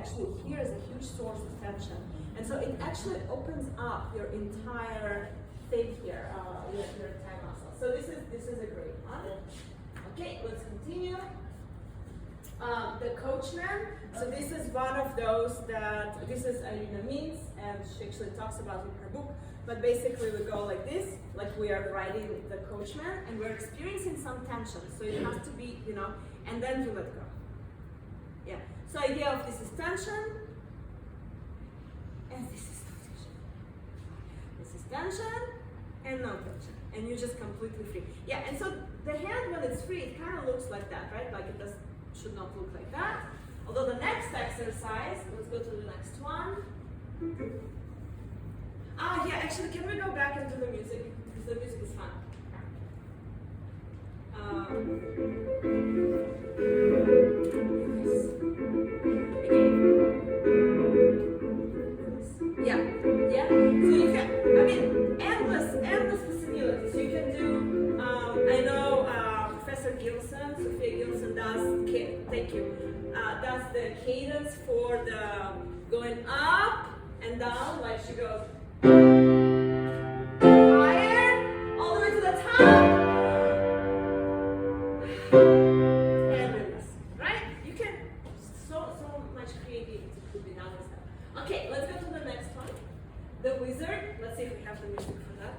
actually here is a huge source of tension. And so it actually opens up your entire thing here, your entire muscle. So this is a great one. Okay, let's continue. The coachman. So this is one of those that, this is Irina Mintz, and she actually talks about it in her book. But basically we go like this, like we are riding the coachman, and we're experiencing some tension. So it has to be, you know, and then you let go. Yeah. So idea of this is tension, and this is no tension. This is tension, and no tension. And you're just completely free. Yeah, and so the hand when it's free, it kind of looks like that, right? Like it should not look like that. Although the next exercise, let's go to the next one. Yeah, actually, can we go back into the music? Because the music is fun. Yeah. So you can, I mean, endless possibilities. You can do, I know Professor Gilson, Sophia Gilson does the cadence for the going up and down, like she goes higher, all the way to the top, and release, right? You can, so much creativity could be done with that. Okay, let's go to the next one. The wizard. Let's see if we have the music for that.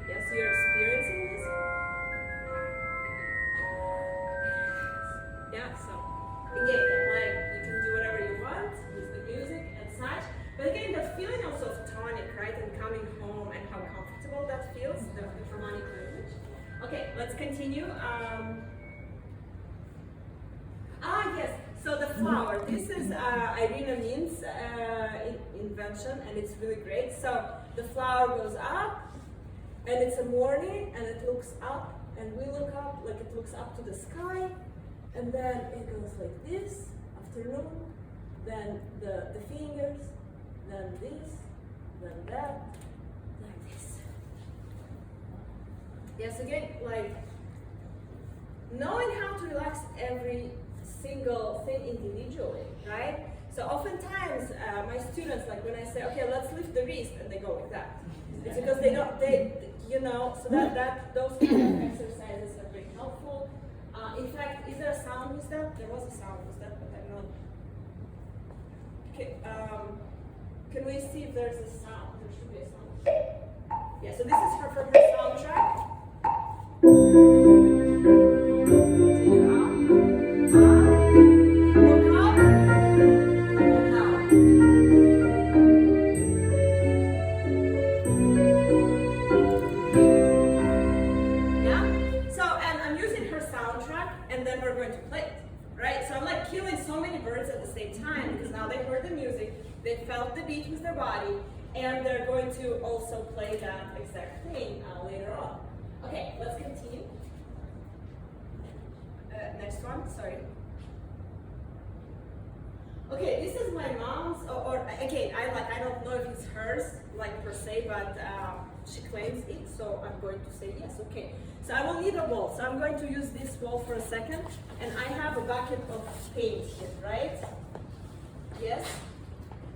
Yes, you're experiencing this. Yeah, so again, like you can do whatever you want with the music and such. But again, the feeling also of tonic, right, and coming home and how comfortable that feels, the harmonic language. Okay, let's continue. Yes, so the flower. This is Irina Mintz's invention, and it's really great. So the flower goes up, and it's a morning, and it looks up, and we look up, like it looks up to the sky, and then it goes like this, afternoon, then the fingers, then this, then that, like this. Yes, again, like knowing how to relax every single thing individually, right? So oftentimes my students, like when I say, okay, let's lift the wrist, and they go like that. It's because you know, so that those kind of exercises are very helpful. In fact, is there a sound with that? There was a sound with that, but I'm not. Okay, can we see if there's a sound? There should be a sound. Yeah, so this is from her soundtrack. They felt the beat with their body, and they're going to also play that exact thing later on. Okay, let's continue. Next one, sorry. Okay, this is my mom's, or again, I don't know if it's hers, like per se, but she claims it, so I'm going to say yes. Okay, so I will need a wall, so I'm going to use this wall for a second, and I have a bucket of paint here, right? Yes.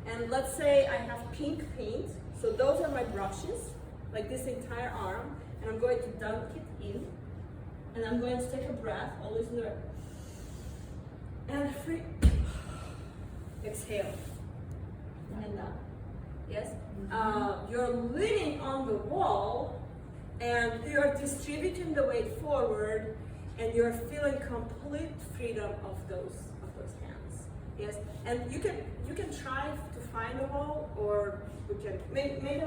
And let's say I have pink paint, so those are my brushes, like this entire arm, and I'm going to dunk it in, and I'm going to take a breath, always in the and free, exhale, and down, yes? You're leaning on the wall, and you're distributing the weight forward, and you're feeling complete freedom of those hands, yes? And you can try to find a wall, or we can maybe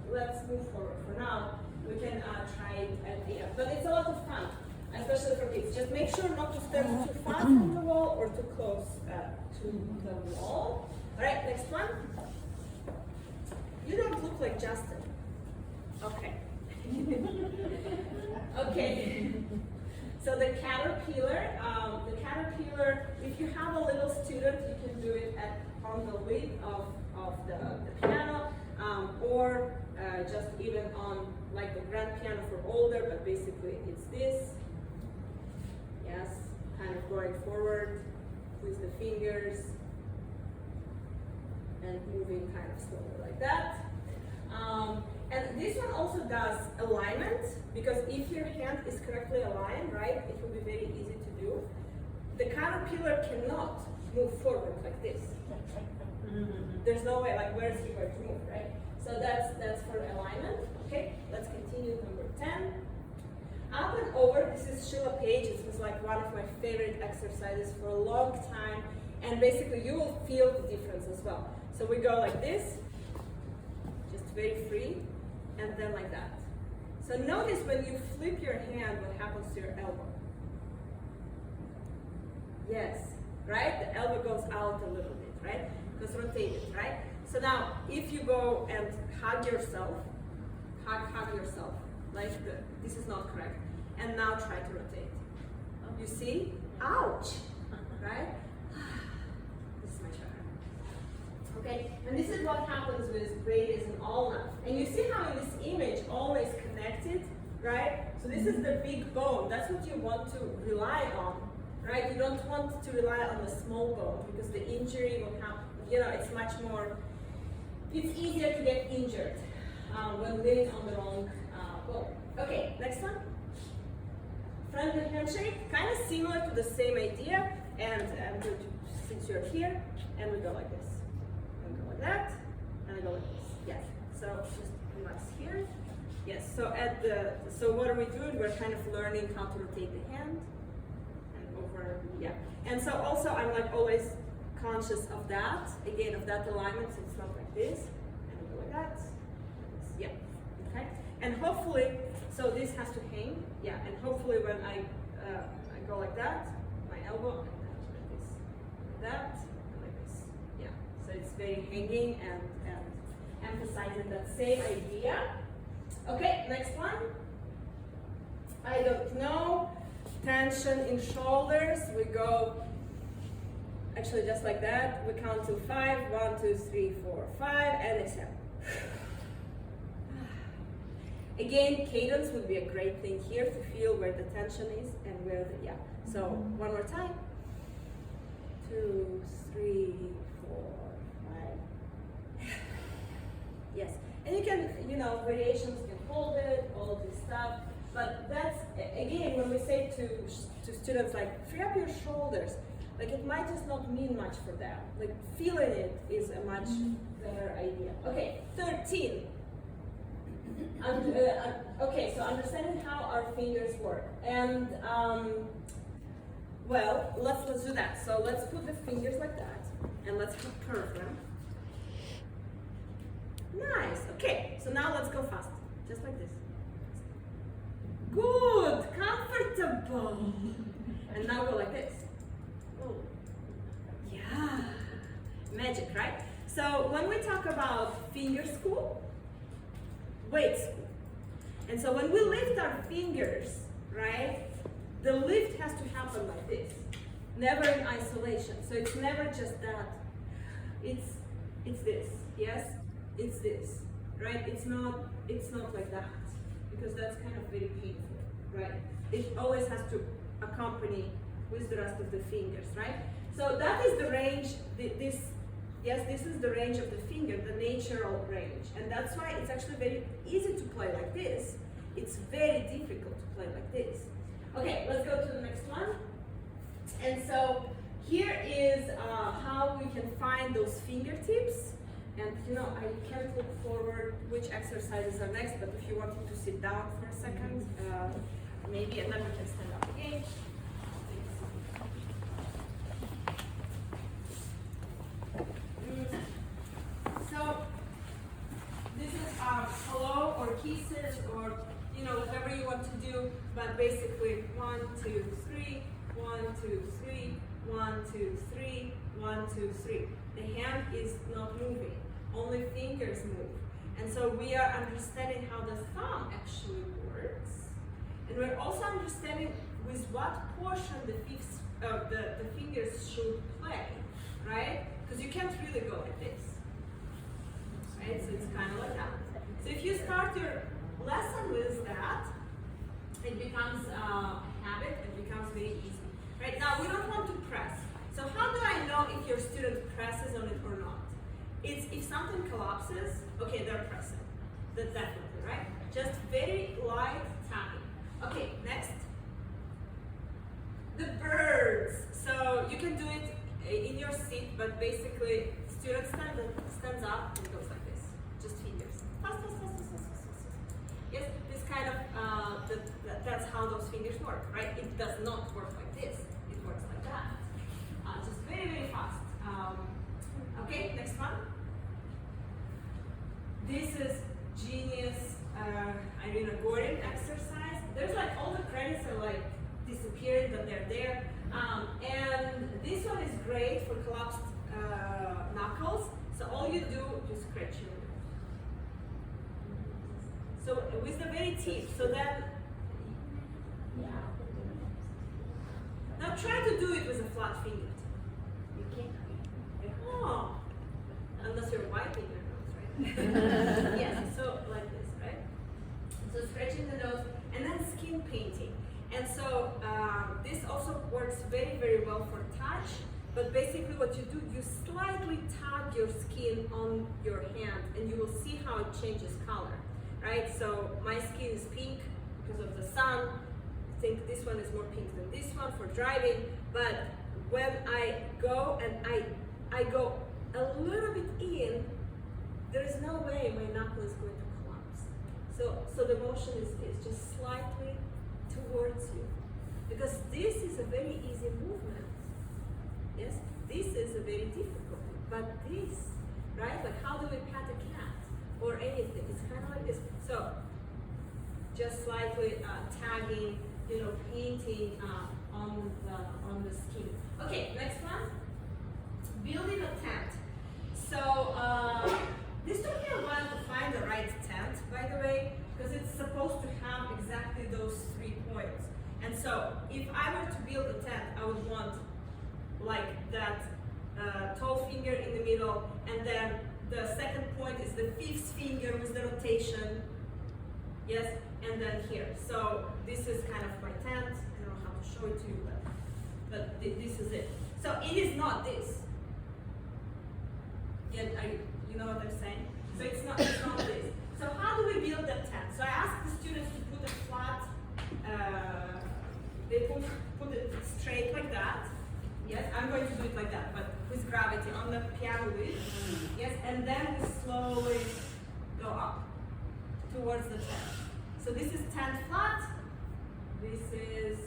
let's move forward for now. We can try it at the end, but it's a lot of fun, especially for kids. Just make sure not to step too far from the wall or too close to the wall. All right, next one. You don't look like Justin. Okay. Okay. So the caterpillar, if you have a little student, you can do it on the lid of the piano. or just even on like the grand piano for older, but basically it's this. Yes, kind of going forward with the fingers and moving kind of slowly like that. And this one also does alignment, because if your hand is correctly aligned, right, it will be very easy to do. The caterpillar cannot move forward like this. There's no way, like where's he going to move, right? So that's for alignment. Okay, let's continue number 10. Up and over, this is Sheila Page. It was like one of my favorite exercises for a long time. And basically you will feel the difference as well. So we go like this, just very free, and then like that. So notice when you flip your hand, what happens to your elbow. Yes, right? The elbow goes out a little bit, right? Because rotated, right? So now, if you go and hug yourself, hug yourself, like this is not correct. And now try to rotate. You see? Ouch, right? This is my turn. Okay, and this is what happens with radius and ulna. And you see how in this image, always connected, right? So this is the big bone. That's what you want to rely on, right? You don't want to rely on the small bone, because the injury will happen. You know, it's much more, it's easier to get injured when leaning on the wrong bone. Okay, next one. Friendly handshake, kind of similar to the same idea. And I'm going to, since you're here, and we go like this. And we go like that, and I go like this. Yes, so just relax here. Yes, so so what are we doing? We're kind of learning how to rotate the hand. And over, yeah. And so also I'm like always conscious of that, again, of that alignment, so it's not like this, and go like that, yeah, okay, and hopefully, so this has to hang, yeah, and hopefully when I go like that, my elbow, and like this, like that, and like this, yeah, so it's very hanging and emphasizing that same idea. Okay, next one. I don't know, tension in shoulders, we go actually just like that. We count to 5, 1, 2, 3, 4, 5, and exhale. Again, cadence would be a great thing here to feel where the tension is and where the, yeah. So one more time. 2, 3, 4, 5. Yes, and you can, you know, variations, you can hold it, all of this stuff. But that's, again, when we say to students, like, free up your shoulders, like it might just not mean much for them. Like feeling it is a much better idea. Okay, 13. Okay, so understanding how our fingers work. And well, let's do that. So let's put the fingers like that, and let's curve them. Nice. Okay, so now let's go fast, just like this. Good, comfortable. And now go like this. Yeah, magic, right? So when we talk about finger school, weight school, and so when we lift our fingers, right, the lift has to happen like this, never in isolation. So it's never just that. It's this, yes, it's this, right? It's not like that, because that's kind of very painful, right? It always has to accompany with the rest of the fingers, right? So that is the range, this is the range of the finger, the natural range. And that's why it's actually very easy to play like this. It's very difficult to play like this. Okay, let's go to the next one. And so here is how we can find those fingertips. And you know, I can't look forward which exercises are next, but if you wanted to sit down for a second, maybe, and then we can stand up again. So this is hello or kisses or you know whatever you want to do, but basically 1, 2, 3, 1, 2, 3, 1, 2, 3, 1, 2, 3. The hand is not moving, only fingers move, and so we are understanding how the thumb actually works, and we're also understanding with what portion the fingers should play, right? Because you can't really go like this, right? So it's kind of like that. So if you start your lesson with that, it becomes a habit, it becomes very easy. Right, now we don't want to press. So how do I know if your student presses on it or not? It's if something collapses, okay, they're pressing. That's definitely, right? Just very light tapping. Okay, next. The birds. So you can do it in your seat, but basically student stands up and goes like this. Just fingers. Fast, fast, fast, fast, fast, fast, fast. Yes, this kind of, that's how those fingers work, right? It does not work like this. It works like that. Just very, very fast. Okay, next one. This is genius Irina Gordon exercise. There's like all the credits are like disappearing, but they're there. And this one is great for collapsed knuckles. So all you do is scratch your nose. So with the very tip. So then, yeah. Now try to do it with a flat finger. You can't. Oh, unless you're wiping your nose, right? Yes. So like this, right? So scratching the nose, and then skin painting. And so this also works very, very well for touch. But basically what you do, you slightly tap your skin on your hand, and you will see how it changes color, right? So my skin is pink because of the sun. I think this one is more pink than this one for driving. But when I go and I go a little bit in, there is no way my knuckle is going to collapse. So the motion is just slightly towards you, because this is a very easy movement. Yes, this is a very difficult one, but this, right? Like how do we pat a cat or anything? It's kind of like this. So just slightly tagging, painting on the skin. Okay, next one. Building a tent. So this took me a while to find the right tent, by the way, because it's supposed to have exactly those 3 points. And so if I were to build a tent, I would want like that toe finger in the middle, and then the second point is the 5th finger with the rotation. Yes, and then here. So this is kind of my tent. I don't know how to show it to you, but this is it. So it is not this. Yeah, you know what I'm saying? So it's not this. So how do we build that tent? So I asked the students to put a flat, they put it straight like that. Yes, I'm going to do it like that, but with gravity on the piano lid. Yes, and then we slowly go up towards the tent. So this is tent flat. This is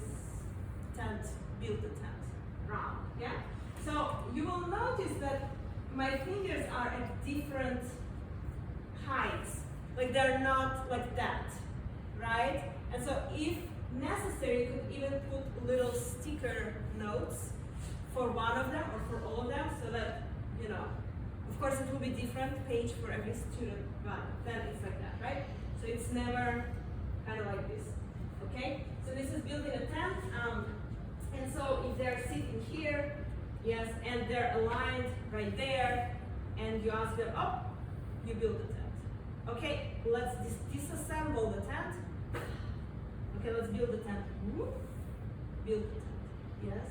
tent, build the tent, round. Yeah. So you will notice that my fingers are at different heights. Like they're not like that, right? And so if necessary, you could even put little sticker notes for one of them or for all of them, so that, of course it will be different page for every student, but then it's like that, right? So it's never kind of like this, okay? So this is building a tent, and so if they're sitting here, yes, and they're aligned right there, and you ask them, oh, you build the tent. Okay, let's disassemble the tent. Okay, let's build the tent. Build the tent, yes.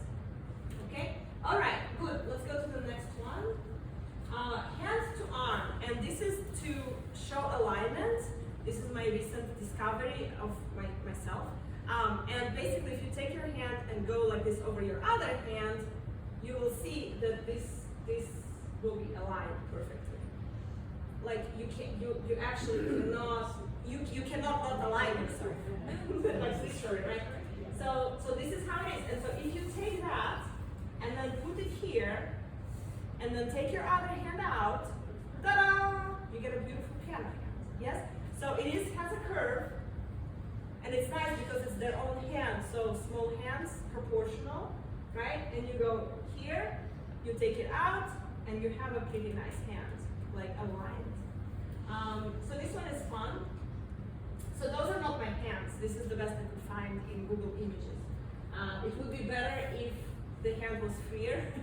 Okay, all right, good. Let's go to the next one. Hand to arm, and this is to show alignment. This is my recent discovery of myself. And basically, if you take your hand and go like this over your other hand, you will see that this will be aligned perfectly. Like you actually cannot not align yourself like this, right? So this is how it is. And so if you take that and then put it here, and then take your other hand out, ta-da! You get a beautiful piano hand. Yes. So it has a curve, and it's nice because it's their own hand. So small hands, proportional, right? And you go here, you take it out, and you have a pretty nice hand, like aligned. So this one is fun. So those are not my hands. This is the best I could find in Google Images. It would be better if the hand was freer,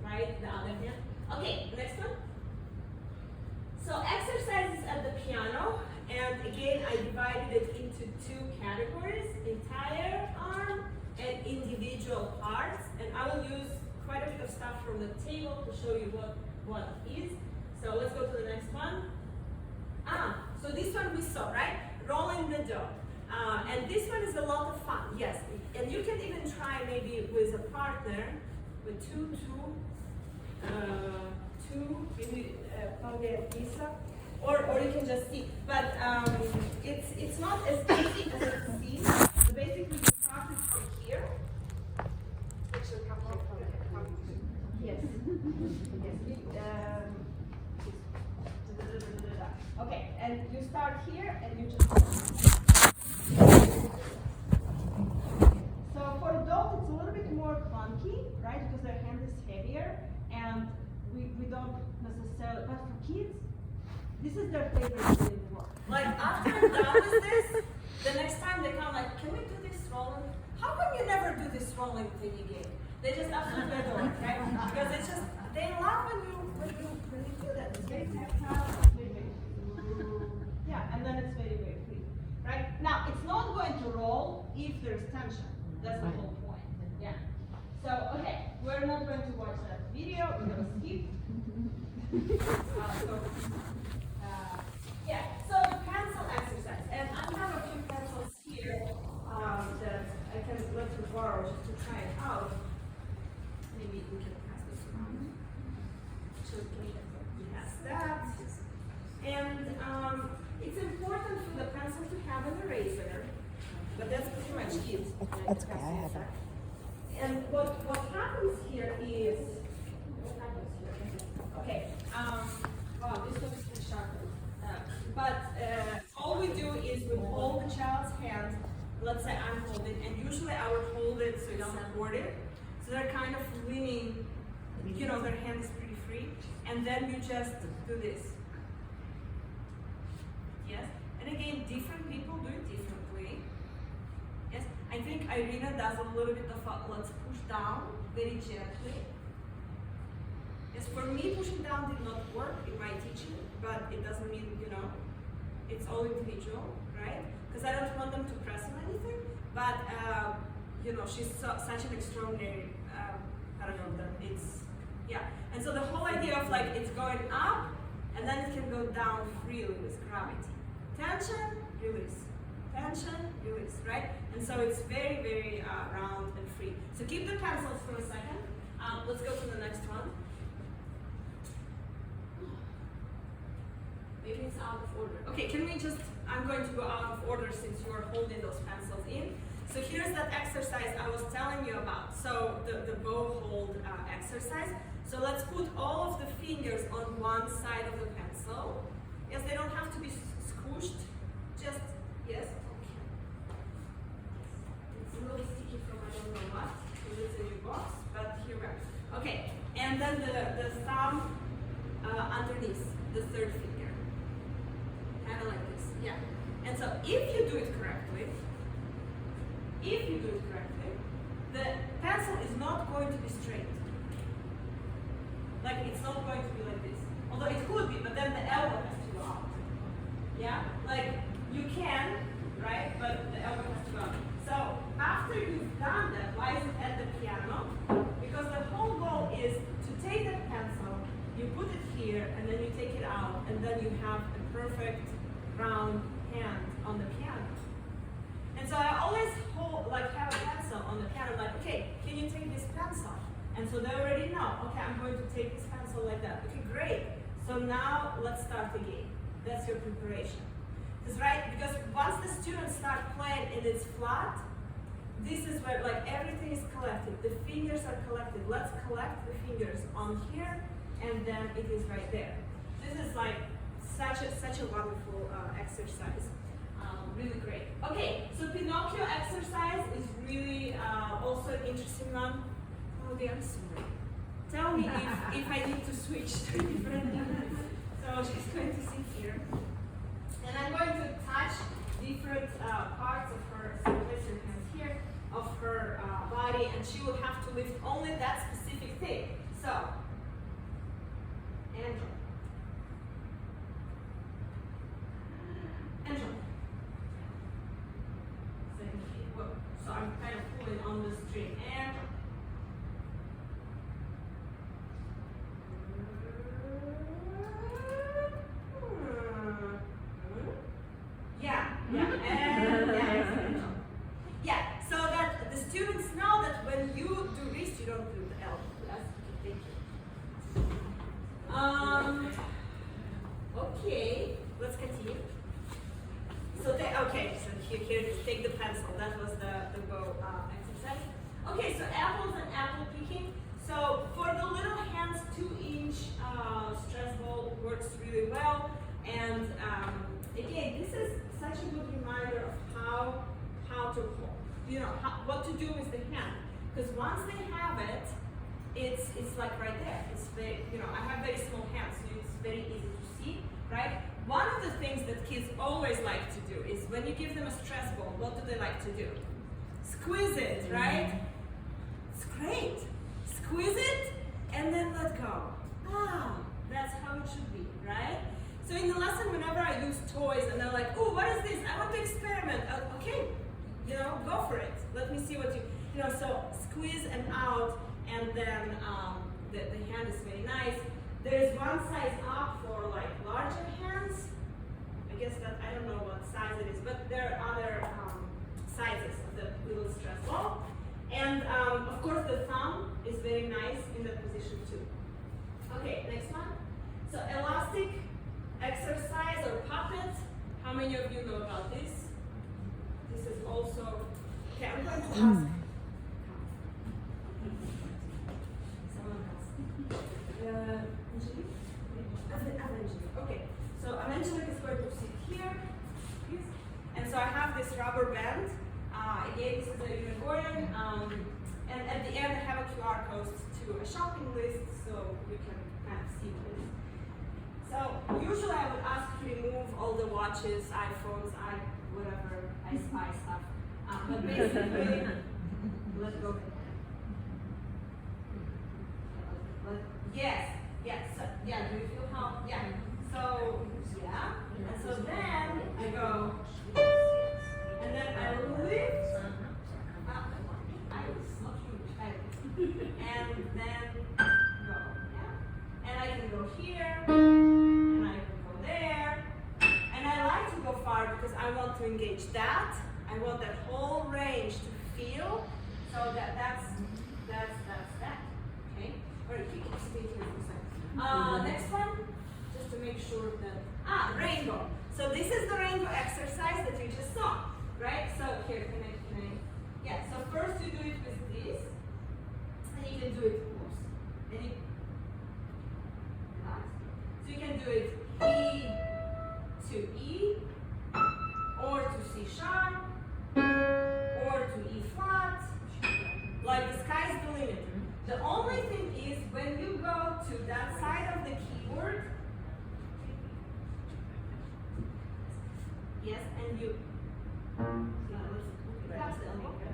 right? The other hand. Okay, next one. So exercises at the piano, individual parts, and I will use quite a bit of stuff from the table to show you what it is. So let's go to the next one. So this one we saw, right? Rolling the dough. And this one is a lot of fun, yes. And you can even try maybe with a partner, with two, maybe probably a pizza, or you can just see. But it's not as easy as it seems. So basically, you start it from here. Actually, yes. Okay, and you start here, and you just. So for adults, it's a little bit more clunky, right? Because their hand is heavier, and we don't necessarily. But for kids, this is their favorite thing in the world. Like after I'm done with this, the next time they come, like, can we do this rolling? How come you never do this rolling thing again? They just absolutely adore it, right? Because it's just they love when you do that. It's very tactile. It's very yeah, and then it's very free, right? Now it's not going to roll if there's tension. That's the whole point. Yeah. So okay, we're not going to watch that video. We're going to skip. Yeah. So the pencil exercise, and I have a few pencils here that I can let you borrow just to try it out. Maybe we can pass this around. So we have that, and it's important for the pencil to have an eraser. But that's pretty much it. That's okay, I have it. And what happens here is, okay, wow, this looks pretty sharp. But all we do is we hold the child's hand, let's say I'm holding, and usually I would hold it so you don't support it. So they're kind of leaning, you know, their hand is pretty free. And then you just do this. Yes? And again, different people do it differently. Yes, I think Irina does a little bit of a, let's push down very gently. Yes, for me pushing down did not work in my teaching, but it doesn't mean, you know, it's all individual, right? Because I don't want them to press on anything, but you know, she's such an extraordinary, I don't know, that it's, yeah. And so the whole idea of like, it's going up, and then it can go down freely with gravity. Tension, release. Tension, release, right? And so it's very round and free. So keep the pencils for a second. Let's go to the next one. Maybe it's out of order. Okay, can we just, I'm going to go out of order since you are holding those pencils in. So here's that exercise I was telling you about. So the bow hold exercise. So let's put all of the fingers on one side of the pencil. Yes, they don't have to be squished. Just, yes. It's a little sticky from I don't know what, because it's a new box, but here we are. Okay, and then the thumb underneath, the third finger. Kind of like this, yeah. And so if you do it correctly, the pencil is not going to be straight. Like it's not going to be like this. Although it could be, but then the elbow has to go out. Yeah? Like you can, right? But the elbow has to go out. So after you've done that, why is it at the piano? Because the whole goal is to take that pencil, you put it here, and then you take it out, and then you have a perfect round hand on the piano. And so I always have a pencil on the piano, like, okay, can you take this pencil? And so they already know, okay, I'm going to take this pencil like that. Okay, great. So now let's start again. That's your preparation. That's right, because once the students start playing and it's flat, this is where like everything is collected. The fingers are collected. Let's collect the fingers on here, and then it is right there. This is like such a wonderful exercise. Really great. Okay, so Pinocchio exercise is really also an interesting one. Claudia, I'm sorry. Tell me if I need to switch to different things. So she's going to sit here. And I'm going to touch different parts of her, so place your hands here, of her body, and she will have to lift only that specific thing. So, and drop. And drop. So I'm kind of pulling on the string. And that was the bow exercise. Okay, so apples and apple picking. So for the little hands, 2-inch stress ball works really well. And again, this is such a good reminder of how to, what to do with the hand. Because once they have it, it's like right there. It's very, I have very small hands, so it's very easy to see, right? One of the things that kids always like to do is when you give them a stress ball, what do they like to do? Squeeze it, right? It's great. Squeeze it and then let go. That's how it should be, right? So in the lesson, whenever I use toys and they're like, oh, what is this? I want to experiment. Okay, go for it. Let me see what so squeeze and out, and then the hand is very nice. There's one size up for like larger hands. I guess that, I don't know what size it is, but there are other sizes of the little stress ball. And of course the thumb is very nice in that position too. Okay, next one. So elastic exercise or puppet. How many of you know about this? This is also, okay, I'm going to ask. Someone else. Okay, so Angelique is going to sit here, please. And so I have this rubber band. Again, this is a unicorn. And at the end, I have a QR code to a shopping list, so you can kind of see what it is. So usually I would ask to remove all the watches, iPhones, whatever, I spy stuff. But basically, let's go. Yes. So, yeah, do you feel how? Yeah. So, yeah. And so then I go, and then I lift up. And then go. Yeah. And I can go here, and I can go there. And I like to go far because I want to engage that. I want that whole range to feel. So that's that. Okay? All right, you can stay here for a second. Next one, just to make sure that, rainbow. So this is the rainbow exercise that you just saw, right? So here, can I, yeah, so first you do it with this, and you can do it, and you, so you can do it E to E, or to C sharp, or to E flat, like the sky's the limit. The only thing is when you go to that side of the keyboard, yes, and you,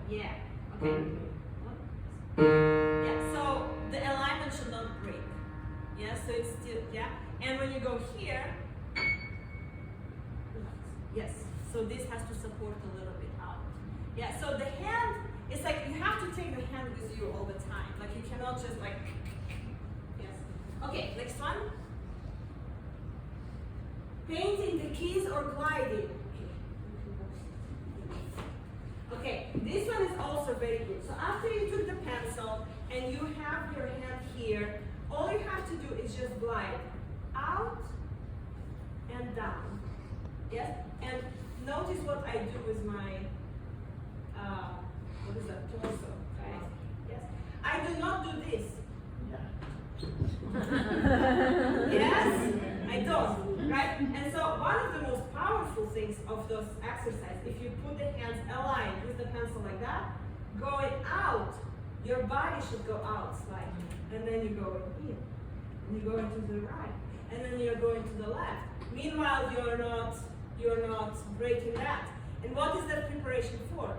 yeah, okay. Yeah, so the alignment should not break. Yeah, so it's still, yeah. And when you go here, yes, so this has to support a little bit out. Yeah, so the hand, it's like you have to take the hand with you all the time. Like you cannot just like, yes. Okay, next one. Painting the keys or gliding. Okay, this one is also very good. So after you took the pencil and you have your hand here, all you have to do is just glide out and down. Yes? And notice what I do with my, what is that, torso, right? Yes? I do not do this. Yes? I don't, right? And so one of the most powerful things of those exercises, if you put the hands aligned with the pencil like that, going out, your body should go out slightly. And then you go in. And you go into the right. And then you're going to the left. Meanwhile, you're not breaking that. And what is that preparation for?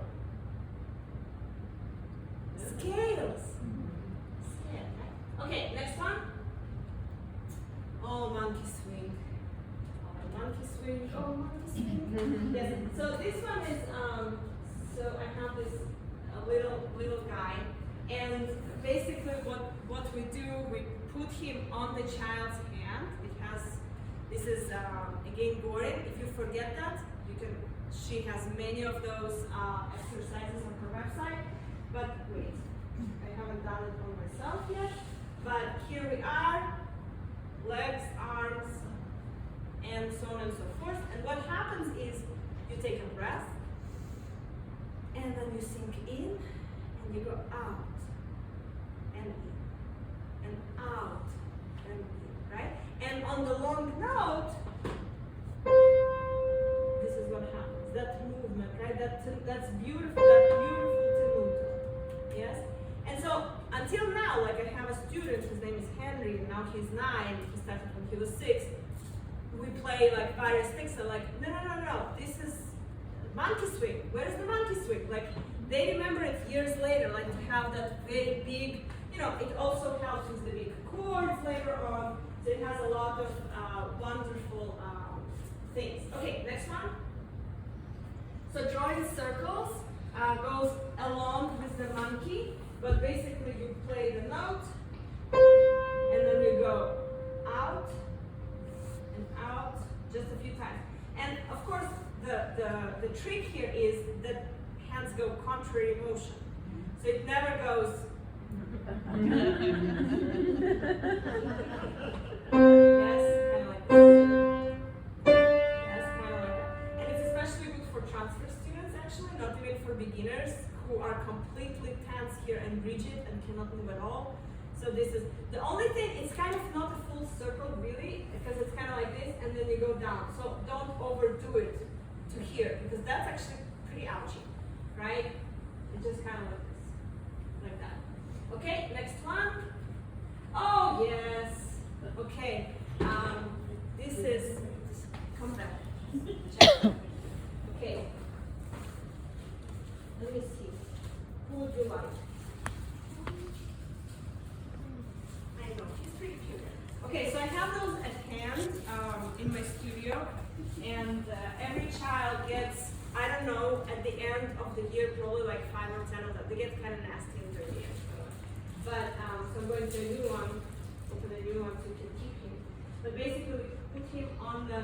Scales. Okay, next one. Oh, monkey swing. Oh, monkey swing. Oh, monkey swing. Yes. So this one is, so I have this little guy, and basically what we do, we put him on the child's hand. It has, this is again Gorin. If you forget that, you can. She has many of those exercises on her website. But wait, I haven't done it on myself yet. But here we are, legs, arms, and so on and so forth. And what happens is you take a breath, and that movement, right? That's beautiful, that beautiful tenuto. Yes? And so until now, like I have a student, his name is Henry, and now he's 9, he started when he was 6. We play like various things, and like, no, this is monkey swing. Where's the monkey swing? Like, they remember it years later, like to have that very big, it also helps with the big chords later on. So it has a lot of wonderful things. Okay, next one. So drawing circles goes along with the monkey, but basically you play the note, and then you go out and out just a few times. And of course, the trick here is that hands go contrary motion. So it never goes. Yes, kind of like this. Yes, kind of like that. And it's especially good for transfer students, actually, not even for beginners who are completely tense here and rigid and cannot move at all. So this is the only thing. It's kind of not a full circle, really, because it's kind of like this, and then you go down. So don't overdo it to here, because that's actually pretty ouchy, right? It's just kind of like this, like that. Okay, next one. Oh yes. Okay. This is. Come back. Check. Okay. Let me see. Who would you like? I know, he's pretty cute. Okay, so I have those at hand in my studio, and every child gets, I don't know, at the end of the year, probably like 5 or 10 of them. They get kind of nasty in their ears. But, so I'm going to a new one, open a new one so you can keep him. But basically, put him on the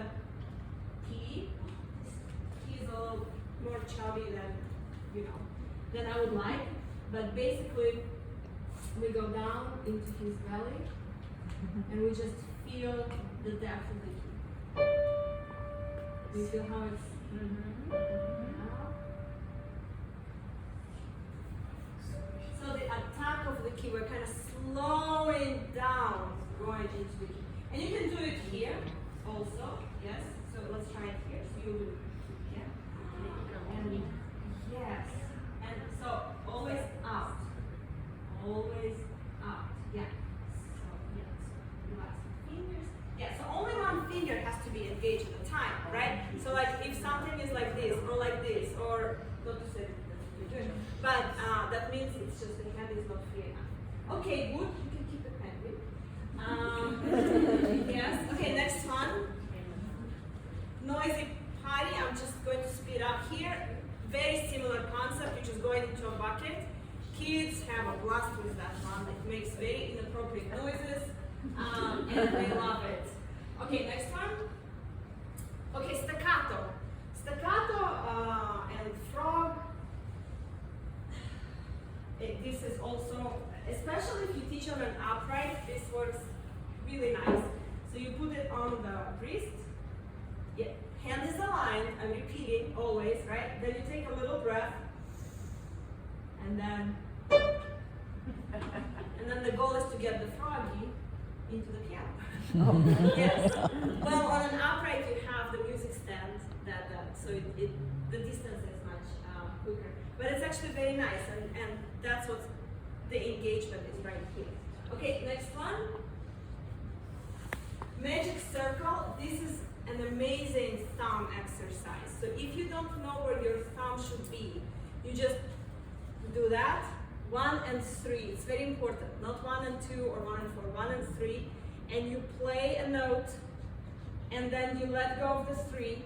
key. He's a little more chubby than I would like. But basically, we go down into his belly, and we just feel the depth of the key. Do you feel how it's? So the attack of the key, we're kind of slowing down, going into the key. And you can do it here also, yes? So let's try it here. So you do it here. And yes. And so always out. Always out. Yeah. So yes. Relax the fingers. Yeah, so only one finger has to be engaged at a time, right? So like if something is like this, or not to say that you're doing, but that means it's just the hand is not free enough. Okay, good. You can keep the pen with. Yes. Okay, next one. Noisy party. I'm just going to speed up here. Very similar concept. You're just going into a bucket. Kids have a blast with that one. It makes very inappropriate noises, and they love it. Okay, next one. Okay, staccato. Staccato and frog. This is also, especially if you teach on an upright, this works really nice. So you put it on the wrist. Yeah, hand is aligned. I'm repeating always, right? Then you take a little breath, and then the goal is to get the froggy into the piano. Yes. Well, on an upright you have the music stand so the distance is much quicker. But it's actually very nice, and that's what the engagement is right here. Okay, next one. Magic circle. This is an amazing thumb exercise. So if you don't know where your thumb should be, you just do that. 1 and 3. It's very important. Not 1 and 2 or 1 and 4. 1 and 3. And you play a note, and then you let go of the 3,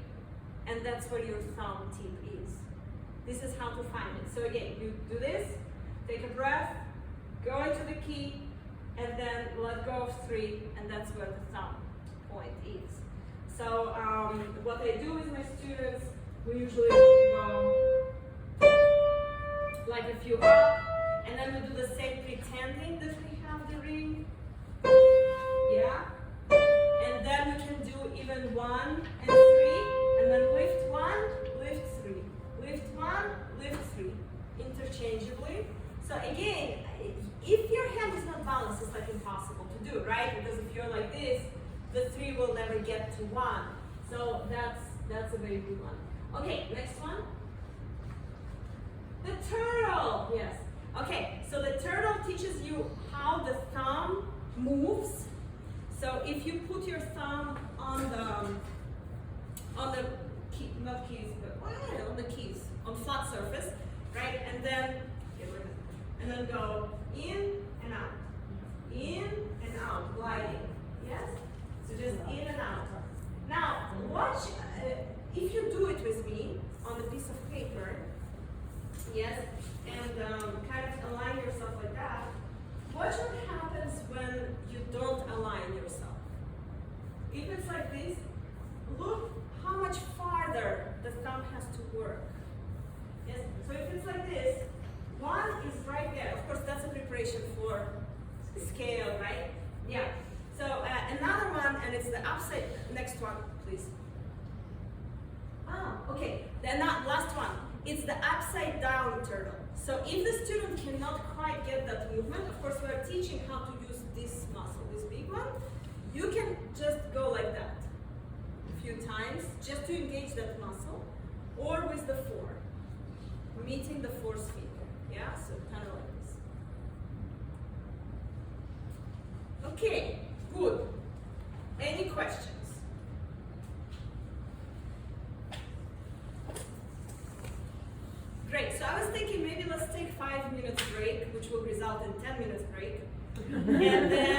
and that's where your thumb tip is. This is how to find it. So again, you do this, take a breath, go into the key, and then let go of 3, and that's where the thumb point is. So what I do with my students, we usually go like a few up, and then we do the same pretending that we have the ring. Yeah? And then we can do even 1 and 3, and then lift 1, lift 3. Lift 1, lift 3. Interchangeably. So again, if your hand is not balanced, it's like impossible to do, right? Because if you're like this, the 3 will never get to 1. So that's a very good one. Okay, next one. The turtle. Yes. Okay, so the turtle teaches you how the thumb moves. So if you put your thumb on the key, not keys, but on the keys, on flat surface, right? And then go in and out, gliding. Yes. So just in and out. Now watch. If you do it with me on a piece of paper, yes, and kind of align yourself like that. Watch what happens when you don't align yourself. If it's like this, look how much farther the thumb has to work. Yes. So if it's like this, one is right there. Of course, that's a preparation for scale, right? Yeah. So another one, and it's the upside. Next one, please. Okay. Then last one. It's the upside down turtle. So if the student cannot quite get that movement, of course, we are teaching how to use this muscle, this big one. You can just go like that a few times, just to engage that muscle, or with the four, meeting the fourth finger. Yeah, so kind of like this. Okay, good. Any questions? Great, so I was thinking maybe let's take 5 minutes break, which will result in 10 minutes break. And then